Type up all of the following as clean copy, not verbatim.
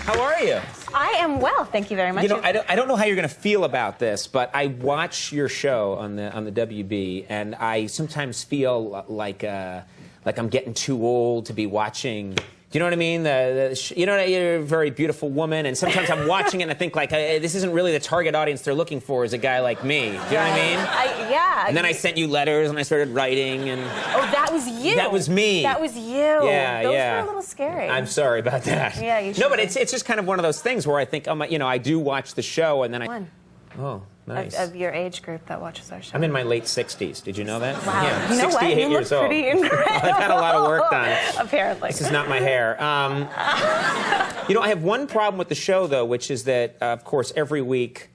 How are you? I am well, thank you very much. You know, I don't know how you're going to feel about this, but I watch your show on the WB, and I sometimes feel like I'm getting too old to be watching. Do you know what I mean? You know, you're a very beautiful woman, and sometimes I'm watching it and I think, like, hey, this isn't really the target audience they're looking for is a guy like me. Do you know what I mean? Yeah. And then I sent you letters and I started writing, and... Oh, that was you. That was me. That was you. Yeah, Those yeah. were a little scary. I'm sorry about that. Yeah, you should. No, but it's just kind of one of those things where I think, you know, I do watch the show, and then Oh, nice. Of your age group that watches our show. I'm in my late 60s. Did you know that? Wow. Yeah, you know 68 what? You years look old. pretty incredible. I've had a lot of work done. Apparently. This is not my hair. You know, I have one problem with the show, though, which is that, of course, every week,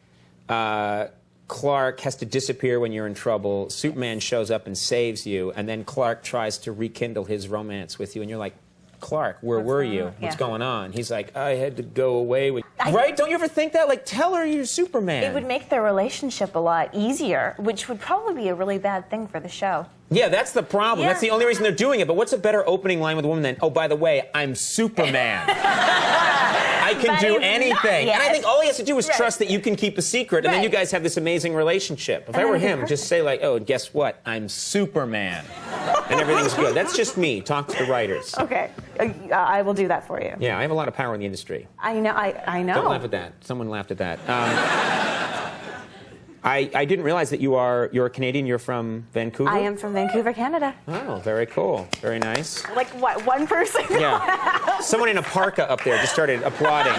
Clark has to disappear when you're in trouble. Superman shows up and saves you, and then Clark tries to rekindle his romance with you, and you're like, Clark, where were you? What's going on? He's like, I had to go away with... Right? Don't you ever think that? Like, tell her you're Superman. It would make their relationship a lot easier, which would probably be a really bad thing for the show. Yeah, that's the problem. Yeah. That's the only reason they're doing it. But what's a better opening line with a woman than, oh, by the way, I'm Superman. I can do anything. And I think all he has to do is trust that you can keep a secret, and then you guys have this amazing relationship. If I were him, just say, like, oh, guess what? I'm Superman. And everything's good. That's just me. Talk to the writers. Okay. I will do that for you. Yeah, I have a lot of power in the industry. I know. I know. Don't laugh at that. Someone laughed at that. I didn't realize that you're a Canadian. You're from Vancouver? I am from Vancouver, Canada. Oh, very cool. Very nice. Like what, one person? Yeah. Someone in a parka up there just started applauding.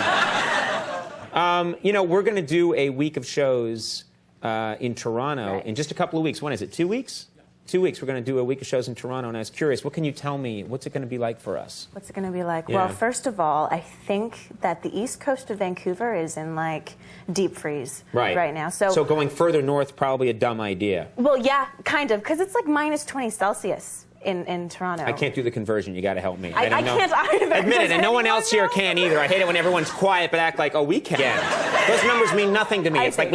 You know, we're going to do a week of shows in Toronto in just a couple of weeks. When is it? 2 weeks? 2 weeks. We're going to do a week of shows in Toronto, and I was curious, what can you tell me? What's it going to be like for us? What's it going to be like? Yeah. Well, first of all, I think that the east coast of Vancouver is in, like, deep freeze right now. So going further north, probably a dumb idea. Well, yeah, kind of, because it's like minus 20 Celsius in Toronto. I can't do the conversion. You got to help me. I can't either. Admit it, and no one else here can either. I hate it when everyone's quiet but act like, oh, we can. Those numbers mean nothing to me. It's like...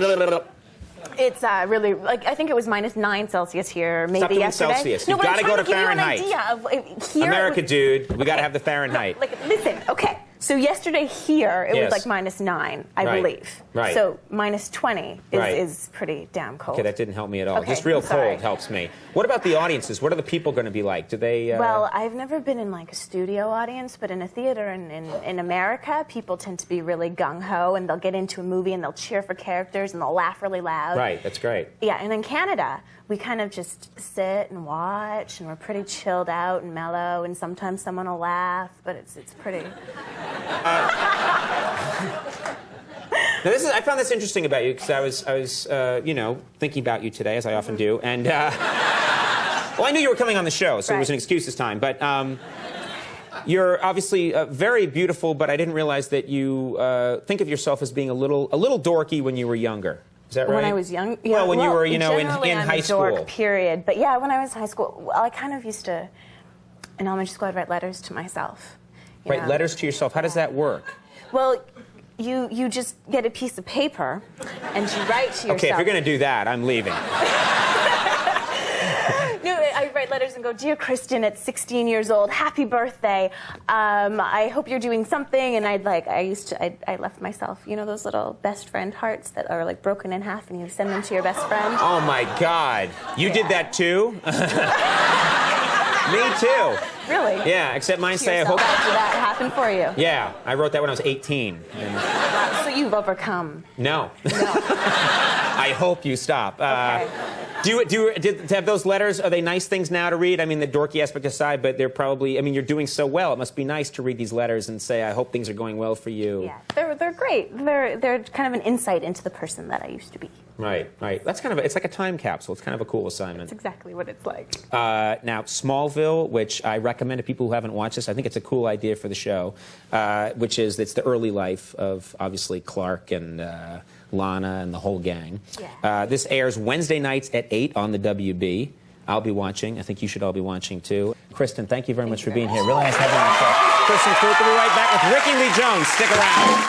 It's really, like, I think it was minus 9 Celsius here, maybe Stop doing yesterday. Celsius. No, You've got to go to Fahrenheit. Give you an idea of here. America, dude. We got to have the Fahrenheit. No, like, listen, okay. So yesterday here, it was like minus 9, I believe. Right. So minus 20 is pretty damn cold. Okay, that didn't help me at all. Okay, just real cold helps me. What about the audiences? What are the people going to be like? Do they... Well, I've never been in, like, a studio audience, but in a theater in America, people tend to be really gung-ho, and they'll get into a movie, and they'll cheer for characters, and they'll laugh really loud. Right, that's great. Yeah, and in Canada, we kind of just sit and watch, and we're pretty chilled out and mellow, and sometimes someone will laugh, but it's pretty... Now, I found this interesting about you, because I was you know, thinking about you today, as I often do, and... well, I knew you were coming on the show, so it was an excuse this time, but... You're obviously very beautiful, but I didn't realize that you think of yourself as being a little dorky when you were younger. Is that right? When I was young? Yeah, well, when you were, you know, in high school. Dork, period. But yeah, when I was in high school, well, I kind of used to, in elementary school, I'd write letters to myself. Write letters to yourself? How does that work? Well, you just get a piece of paper and you write to yourself. Okay, if you're going to do that, I'm leaving. No, I write letters and go, Dear Kristen, at 16 years old, happy birthday. I hope you're doing something. And I left myself, you know, those little best friend hearts that are like broken in half, and you send them to your best friend. Oh my God, you did that too? Me too. Really? Yeah, except mine say I hope. Did that happen for you? Yeah, I wrote that when I was 18. So you've overcome. No. I hope you stop. Okay. To have those letters, are they nice things now to read? I mean, the dorky aspect aside, but they're probably, I mean, you're doing so well. It must be nice to read these letters and say, I hope things are going well for you. Yeah, they're great. They're kind of an insight into the person that I used to be. Right, right. That's kind of, it's like a time capsule. It's kind of a cool assignment. That's exactly what it's like. Now, Smallville, which I recommend to people who haven't watched this, I think it's a cool idea for the show, which is, it's the early life of, obviously, Clark and Lana and the whole gang. Yeah. This airs Wednesday nights at 8 on the WB. I'll be watching. I think you should all be watching, too. Kristen, thank you very much for being here. Really nice having you on the show. Kristen Kruek will be right back with Ricky Lee Jones. Stick around.